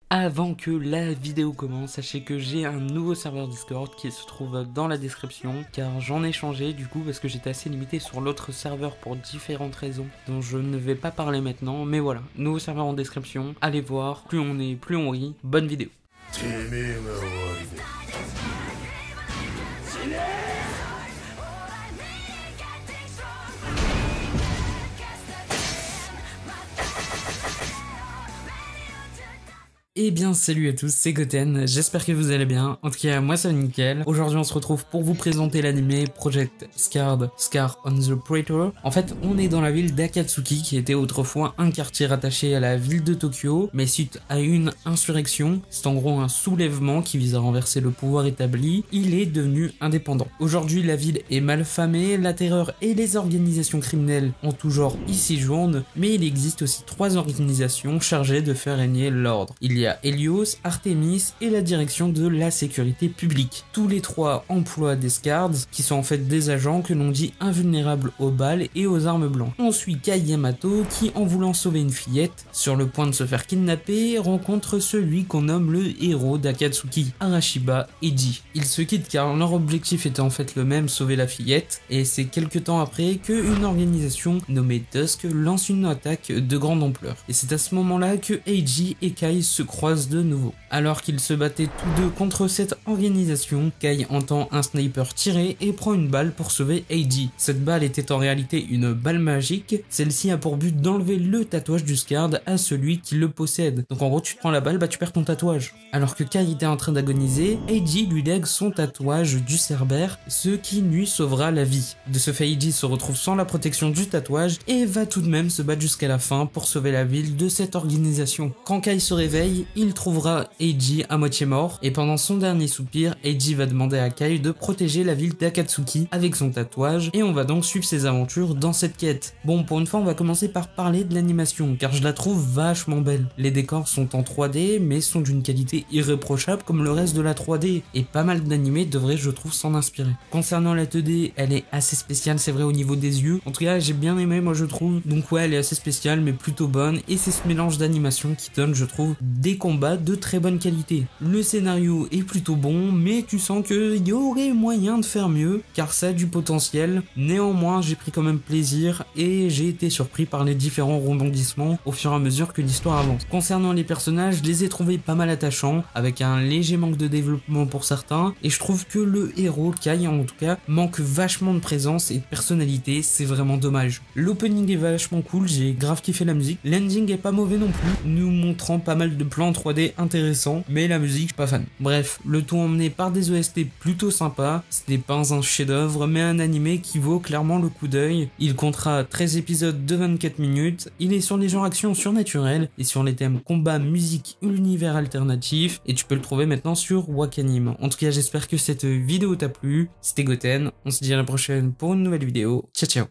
Avant que la vidéo commence, sachez que j'ai un nouveau serveur Discord qui se trouve dans la description, car j'en ai changé du coup parce que j'étais assez limité sur l'autre serveur pour différentes raisons dont je ne vais pas parler maintenant, mais voilà, nouveau serveur en description, allez voir, plus on est, plus on rit, bonne vidéo. Eh bien salut à tous, c'est Goten, j'espère que vous allez bien, en tout cas moi ça va nickel. Aujourd'hui on se retrouve pour vous présenter l'anime Project Scarred, Scar on the Praetor. En fait on est dans la ville d'Akatsuki qui était autrefois un quartier rattaché à la ville de Tokyo, mais suite à une insurrection, c'est en gros un soulèvement qui vise à renverser le pouvoir établi, il est devenu indépendant. Aujourd'hui la ville est mal famée, la terreur et les organisations criminelles en tout genre y séjournent, mais il existe aussi 3 organisations chargées de faire régner l'ordre. Il y a Helios, Artemis et la direction de la sécurité publique. Tous les 3 emploient des Scards, qui sont en fait des agents que l'on dit invulnérables aux balles et aux armes blanches. On suit Kai Yamato qui, en voulant sauver une fillette, sur le point de se faire kidnapper, rencontre celui qu'on nomme le héros d'Akatsuki, Arashiba Eiji. Ils se quittent car leur objectif était en fait le même, sauver la fillette, et c'est quelques temps après qu'une organisation nommée Dusk lance une attaque de grande ampleur. Et c'est à ce moment-là que Eiji et Kai se croisent de nouveau. Alors qu'ils se battaient tous deux contre cette organisation, Kai entend un sniper tirer et prend une balle pour sauver Eiji. Cette balle était en réalité une balle magique, celle-ci a pour but d'enlever le tatouage du Scard à celui qui le possède. Donc en gros tu prends la balle, bah tu perds ton tatouage. Alors que Kai était en train d'agoniser, Eiji lui lègue son tatouage du Cerbère, ce qui lui sauvera la vie. De ce fait Eiji se retrouve sans la protection du tatouage et va tout de même se battre jusqu'à la fin pour sauver la ville de cette organisation. Quand Kai se réveille, il trouvera Eiji à moitié mort, et pendant son dernier soupir, Eiji va demander à Kai de protéger la ville d'Akatsuki avec son tatouage, et on va donc suivre ses aventures dans cette quête. Bon, pour une fois on va commencer par parler de l'animation, car je la trouve vachement belle. Les décors sont en 3D, mais sont d'une qualité irréprochable comme le reste de la 3D, et pas mal d'animés devraient, je trouve, s'en inspirer. Concernant la 2D, elle est assez spéciale, c'est vrai, au niveau des yeux. En tout cas, j'ai bien aimé, moi je trouve. Donc ouais, elle est assez spéciale, mais plutôt bonne, et c'est ce mélange d'animation qui donne, je trouve, des combats de très bonne qualité. Le scénario est plutôt bon, mais tu sens qu'il y aurait moyen de faire mieux, car ça a du potentiel. Néanmoins, j'ai pris quand même plaisir, et j'ai été surpris par les différents rebondissements au fur et à mesure que l'histoire avance. Concernant les personnages, je les ai trouvés pas mal attachants, avec un léger manque de développement pour certains, et je trouve que le héros, Kai en tout cas, manque vachement de présence et de personnalité, c'est vraiment dommage. L'opening est vachement cool, j'ai grave kiffé la musique, l'ending est pas mauvais non plus, nous montrant pas mal de plans 3D intéressants, mais la musique, je suis pas fan. Bref, le tout emmené par des OST plutôt sympas, ce n'est pas un chef-d'œuvre, mais un animé qui vaut clairement le coup d'œil. Il comptera 13 épisodes de 24 minutes, il est sur les genres action surnaturel et sur les thèmes combat, musique, univers alternatif, et tu peux le trouver maintenant sur Wakanim. En tout cas, j'espère que cette vidéo t'a plu, c'était Goten, on se dit à la prochaine pour une nouvelle vidéo, ciao ciao.